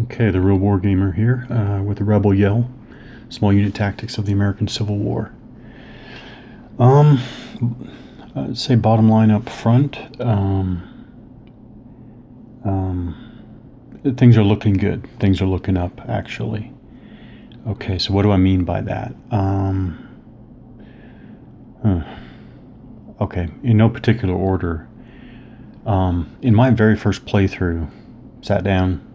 Okay, the Real War Gamer here with the Rebel Yell, Small Unit Tactics of the American Civil War. Um, I'd say bottom line up front, things are looking good. Things are looking up, actually. Okay, so what do I mean by that? Okay, in no particular order. In my very first playthrough, sat down,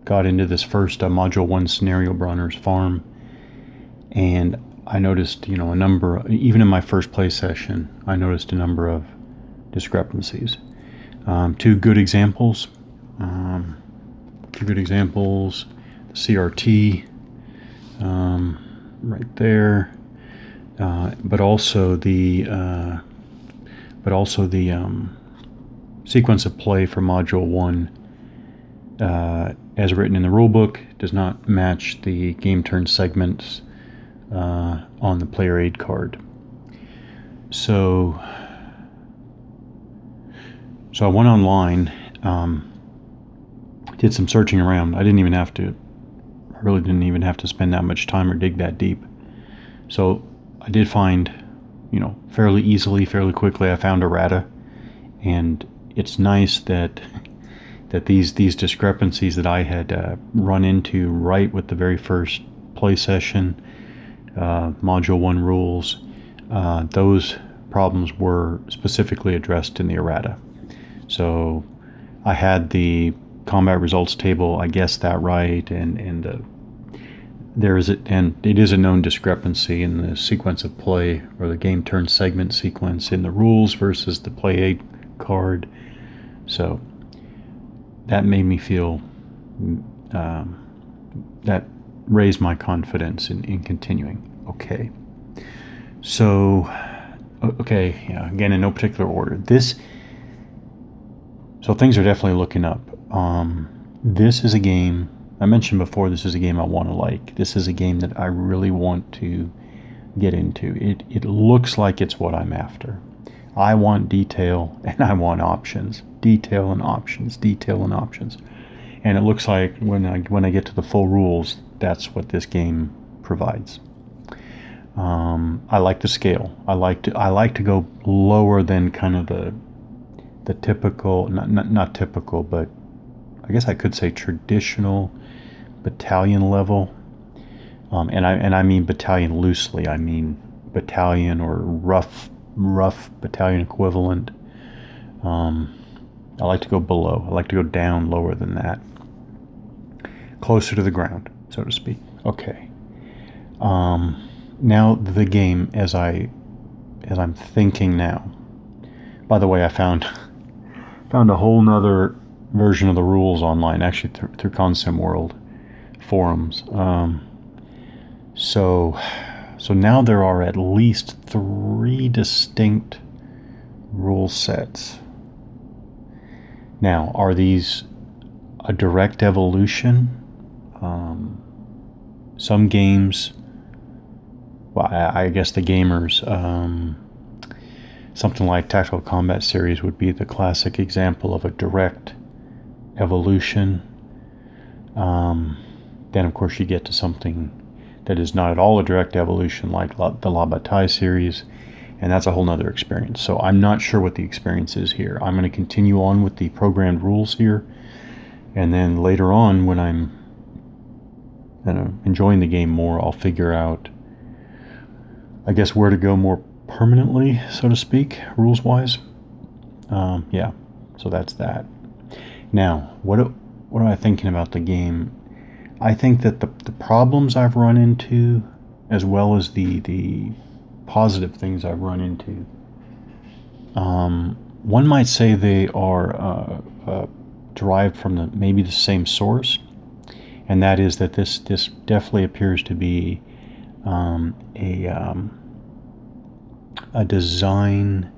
got into this first Module 1 scenario, Brawner's Farm, and I noticed, a number, even in my first play session, I noticed a number of discrepancies. Two good examples, the CRT, right there, but also the sequence of play for Module 1, as written in the rulebook, does not match the game turn segments on the player aid card. So I went online, did some searching around. I really didn't even have to spend that much time or dig that deep. So I did find, fairly easily, fairly quickly, I found errata, and it's nice that these discrepancies that I had run into right with the very first play session, Module 1 rules, those problems were specifically addressed in the errata. So I had the combat results table, I guessed that right, and it is a known discrepancy in the sequence of play, or the game turn segment sequence in the rules versus the play aid card. So that made me feel, that raised my confidence in continuing. Okay. So, again, in no particular order. So things are definitely looking up. This is a game, I mentioned before, this is a game I want to like. This is a game that I really want to get into. It looks like it's what I'm after. I want detail and I want options. Detail and options. Detail and options. And it looks like when I get to the full rules, that's what this game provides. I like the scale. I like to go lower than kind of the typical, not typical, but I guess I could say traditional battalion level. And I mean battalion loosely. I mean battalion or rough battalion equivalent. I like to go below. I like to go down lower than that, closer to the ground, so to speak. Okay. Now the game, as I'm thinking now. By the way, I found a whole nother version of the rules online, actually through Consim World forums. So now there are at least 3 distinct rule sets. Now, are these a direct evolution? Some games, well, I guess the gamers, something like Tactical Combat Series would be the classic example of a direct evolution. Then, of course, you get to something that is not at all a direct evolution, like the La Bataille series, and that's a whole nother experience. So I'm not sure what the experience is here. I'm going to continue on with the programmed rules here, and then later on, when I'm enjoying the game more, I'll figure out, I guess, where to go more permanently, so to speak, rules-wise. Yeah, so that's that. Now, what am I thinking about the game? I think that the problems I've run into, as well as the positive things I've run into, one might say they are derived from maybe the same source, and that is that this definitely appears to be a designer's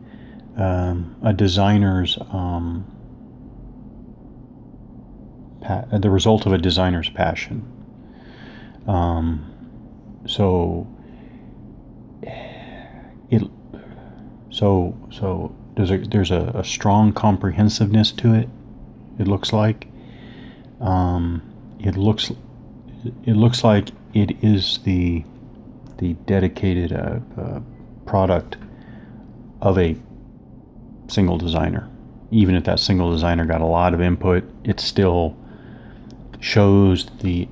the result of a designer's passion. So there's a strong comprehensiveness to it. It looks like, It looks like it is the dedicated product of a single designer. Even if that single designer got a lot of input, it still shows the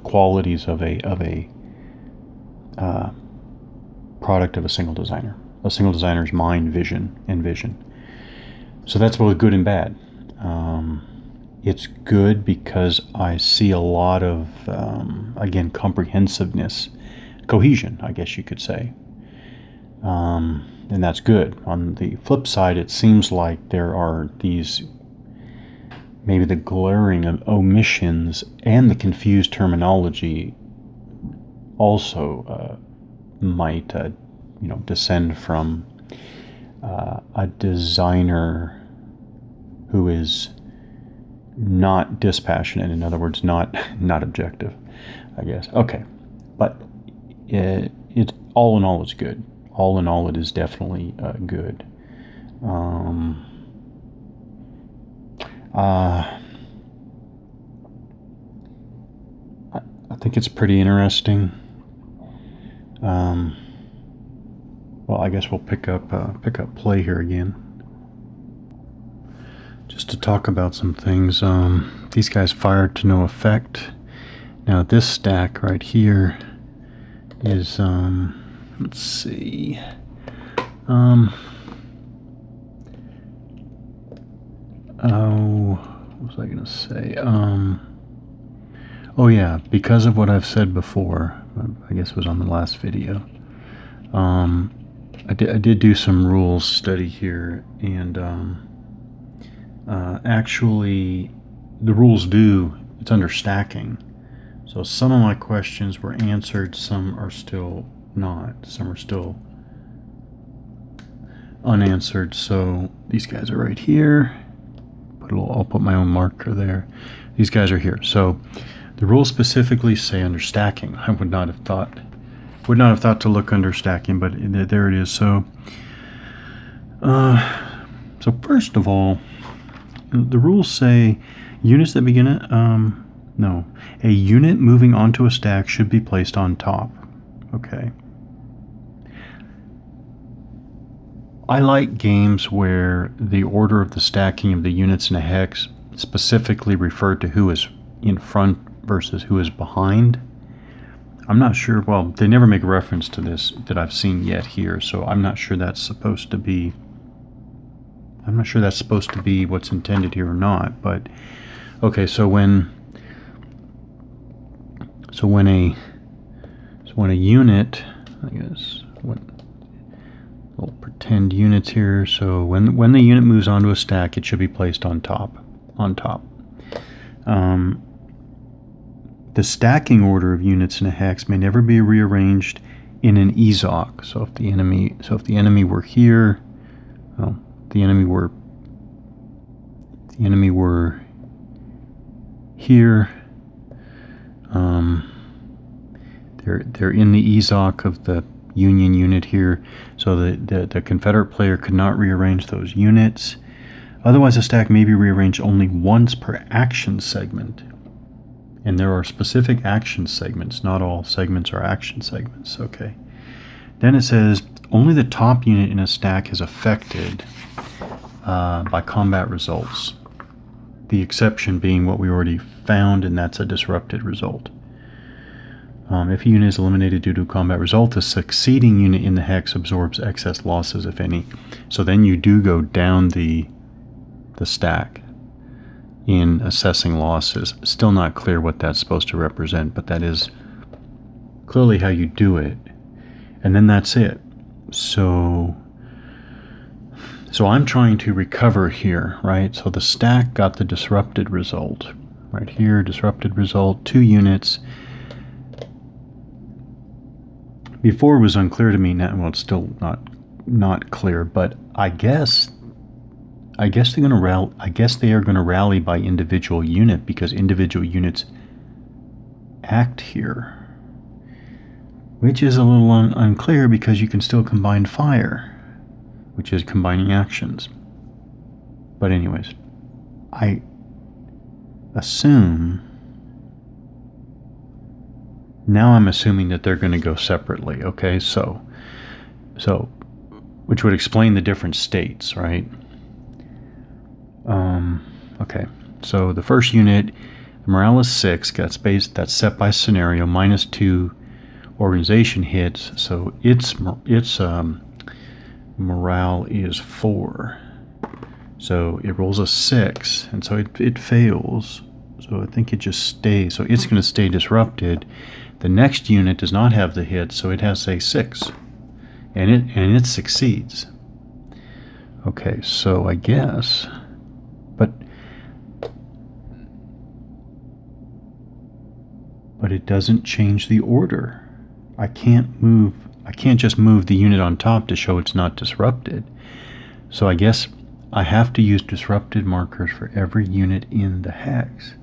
qualities of a product of a single designer's mind, vision, and vision. So that's both good and bad. It's good because I see a lot of, again, comprehensiveness, cohesion, I guess you could say. And that's good. On the flip side, it seems like there are these, maybe the glaring omissions and the confused terminology also might, descend from a designer who is not dispassionate, in other words, not objective, I guess. Okay, but it all in all, it's good. All in all, it is definitely good. I think it's pretty interesting. Well, I guess we'll pick up play here again. Just to talk about some things. These guys fired to no effect. Now this stack right here is, let's see. What was I going to say? Oh yeah, because of what I've said before, I guess it was on the last video. I did do some rules study here, and actually the rules it's under stacking. So some of my questions were answered, some are still not, some are still unanswered. So these guys are right here. I'll put my own marker there. These guys are here. So the rules specifically say under stacking. I would not have thought to look under stacking, but there it is. So so first of all, the rules say units that begin at a unit moving onto a stack should be placed on top. Okay. I like games where the order of the stacking of the units in a hex specifically refer to who is in front versus who is behind. I'm not sure, well, they never make reference to this that I've seen yet here, so I'm not sure that's supposed to be what's intended here or not. But okay, so when a unit, I guess, little pretend units here. So when the unit moves onto a stack, it should be placed on top. The stacking order of units in a hex may never be rearranged in an ezoc. So if the enemy were here, well, the enemy were here. They're in the ezoc of the Union unit here, so the Confederate player could not rearrange those units. Otherwise, a stack may be rearranged only once per action segment. And there are specific action segments. Not all segments are action segments. Okay. Then it says, only the top unit in a stack is affected by combat results. The exception being what we already found, and that's a disrupted result. If a unit is eliminated due to a combat result, the succeeding unit in the hex absorbs excess losses, if any. So then you do go down the stack in assessing losses. Still not clear what that's supposed to represent, but that is clearly how you do it. And then that's it. So I'm trying to recover here, right? So the stack got the disrupted result. Right here, disrupted result, 2 units. Before it was unclear to me, now, well, it's still not clear, but I guess they are going to rally by individual unit, because individual units act here, which is a little unclear, because you can still combine fire, which is combining actions. But anyways, assume, now I'm assuming that they're going to go separately, okay? So, which would explain the different states, right? Okay, so the first unit, morale is 6, that's set by scenario, -2 organization hits, so its morale is 4. So it rolls a 6, and so it fails. So I think it just stays. So it's going to stay disrupted. The next unit does not have the hit, so it has a 6, and it succeeds. Okay, so I guess, but it doesn't change the order. I can't just move the unit on top to show it's not disrupted. So I guess I have to use disrupted markers for every unit in the hex.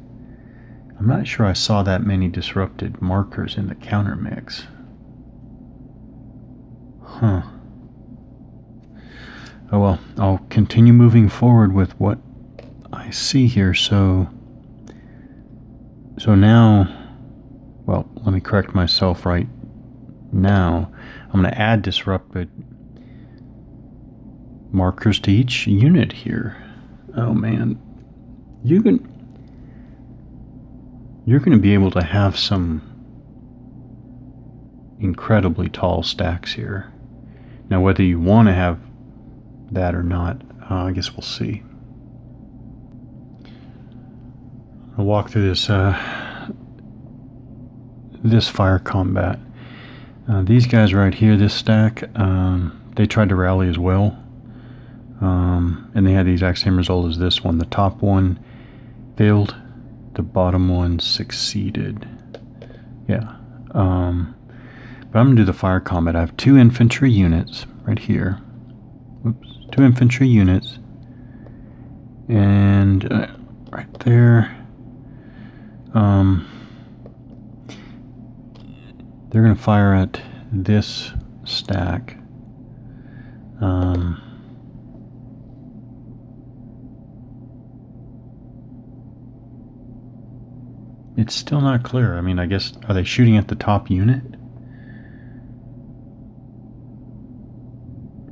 I'm not sure I saw that many disrupted markers in the counter mix. Huh. Oh well, I'll continue moving forward with what I see here. So now, well, let me correct myself right now. I'm going to add disrupted markers to each unit here. Oh man, you're going to be able to have some incredibly tall stacks here. Now, whether you want to have that or not, I guess we'll see. I'll walk through this fire combat. These guys right here, this stack, they tried to rally as well, and they had the exact same result as this one. The top one failed, the bottom one succeeded. Yeah. But I'm going to do the fire combat. I have 2 infantry units right here. Oops. 2 infantry units. And right there. They're going to fire at this stack. It's still not clear. I mean, I guess, are they shooting at the top unit?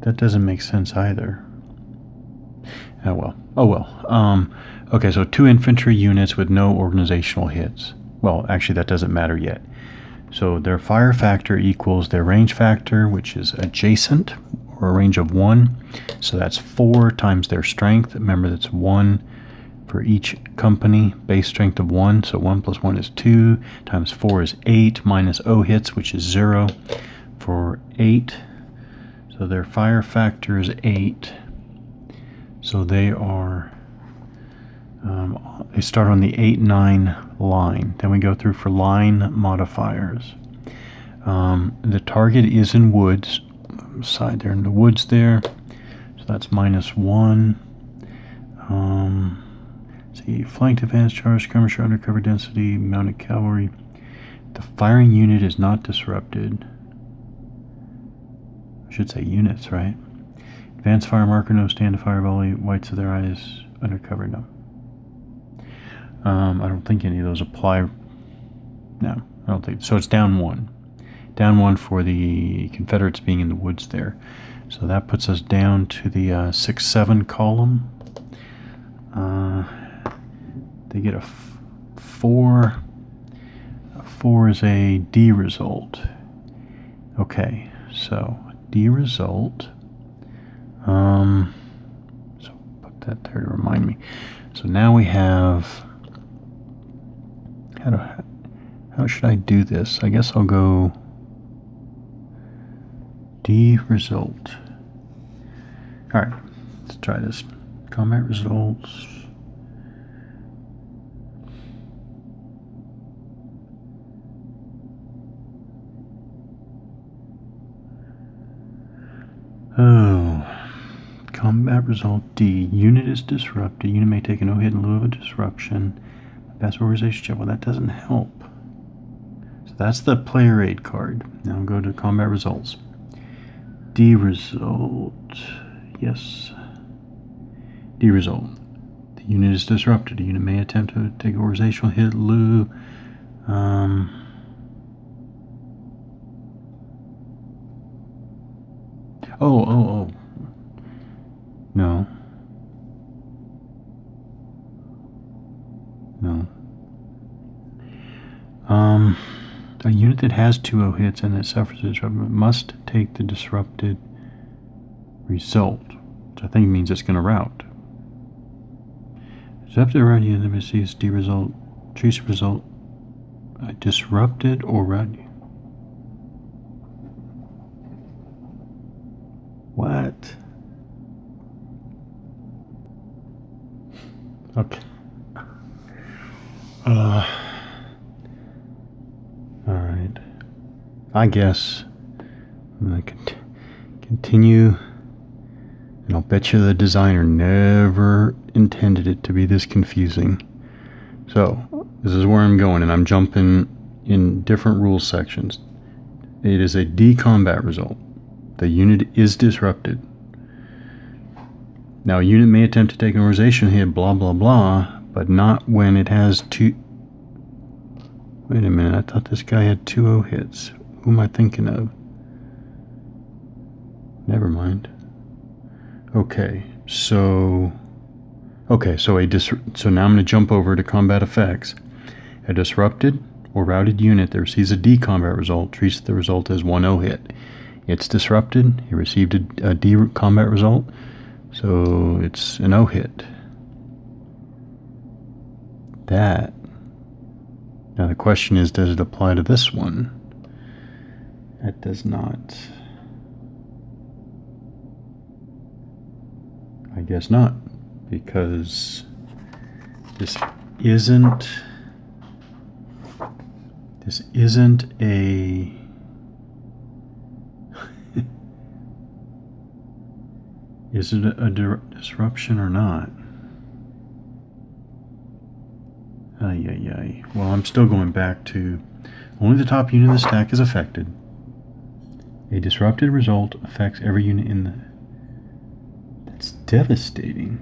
That doesn't make sense either. Oh well. Oh well. Okay, so 2 infantry units with no organizational hits. Well, actually, that doesn't matter yet. So their fire factor equals their range factor, which is adjacent, or a range of 1. So that's 4 times their strength. Remember, that's 1 for each company, base strength of 1. So 1 plus 1 is 2, times 4 is 8, minus O hits, which is 0 for 8. So their fire factor is 8. So they are, they start on the 8-9 line. Then we go through for line modifiers. The target is in woods, side there in the woods there. So that's -1. See, flanked advanced charge, skirmisher, undercover density, mounted cavalry. The firing unit is not disrupted. I should say units, right? Advanced fire marker, no stand to fire volley, whites of their eyes, undercover, no. I don't think any of those apply. No, I don't think so. It's down 1. Down 1 for the Confederates being in the woods there. So that puts us down to the 6-7 column. They get a 4. A 4 is a D result. Okay, so D result. So put that there to remind me. So now we have. How should I do this? I guess I'll go D result. All right, let's try this. Combat results. Oh, combat result D. Unit is disrupted. Unit may take a no-hit in lieu of a disruption. Best organization check. Well, that doesn't help. So that's the player aid card. Now go to combat results. D result. Yes. D result. The unit is disrupted. A unit may attempt to take a organizational hit, Lou. Oh. No. A unit that has 2-0 hits and that suffers a disruption must take the disrupted result, which I think means it's going to route. Disrupted route unit receives D result, treats result, disrupted or route. What? Okay. Alright. I guess I'm going to continue, and I'll bet you the designer never intended it to be this confusing. So, this is where I'm going, and I'm jumping in different rules sections. It is a D combat result. The unit is disrupted. Now, a unit may attempt to take an organization hit, blah, blah, blah, but not when it has two... Wait a minute, I thought this guy had 2-0 hits. Who am I thinking of? Never mind. Okay, so now I'm going to jump over to combat effects. A disrupted or routed unit that receives a D combat result treats the result as 1-0 hit. It's disrupted. It received a D combat result, so it's an O hit. That. Now the question is, does it apply to this one? That does not. I guess not, because this isn't a is it a disruption or not? Ay. Well, I'm still going back to only the top unit of the stack is affected. A disrupted result affects every unit in the... That's devastating.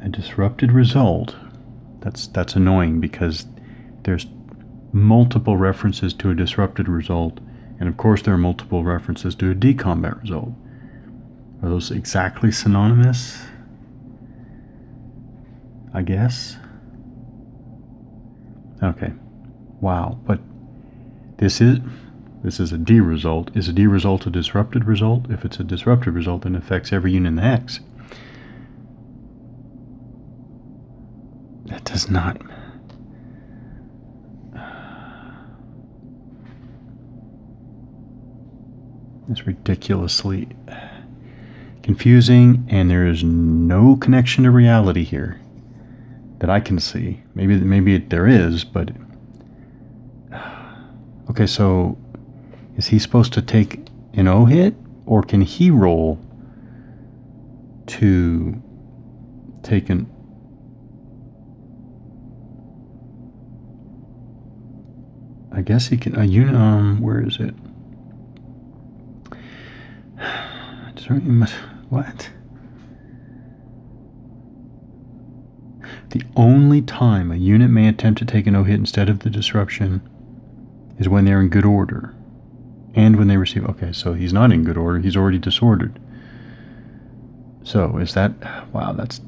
A disrupted result. That's annoying because there's multiple references to a disrupted result, and of course there are multiple references to a D-combat result. Are those exactly synonymous? I guess. Okay. Wow. But this is a D result. Is a D result a disrupted result? If it's a disrupted result, then it affects every unit in the hex. That does not... It's ridiculously confusing, and there is no connection to reality here that I can see. Maybe there is, but... Okay, so is he supposed to take an O hit, or can he roll to take an... I guess he can... where is it? What? The only time a unit may attempt to take an O-hit instead of the disruption is when they're in good order. And when they receive... Okay, so he's not in good order. He's already disordered. So, is that... Wow, that's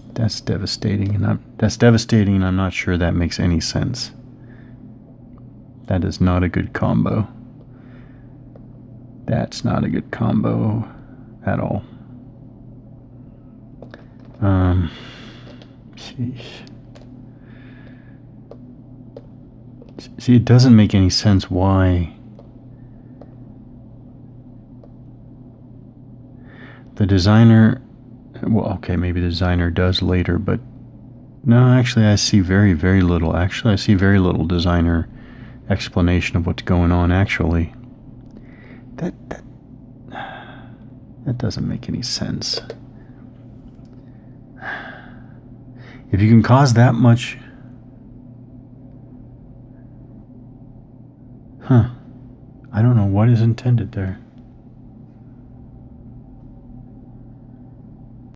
devastating. That's devastating, and I'm not sure that makes any sense. That is not a good combo. That's not a good combo at all. Sheesh. See, it doesn't make any sense why the designer... Well, okay, maybe the designer does later, but no, actually I see very, very little. Actually, I see very little designer explanation of what's going on, actually. That doesn't make any sense. If you can cause that much... I don't know what is intended there.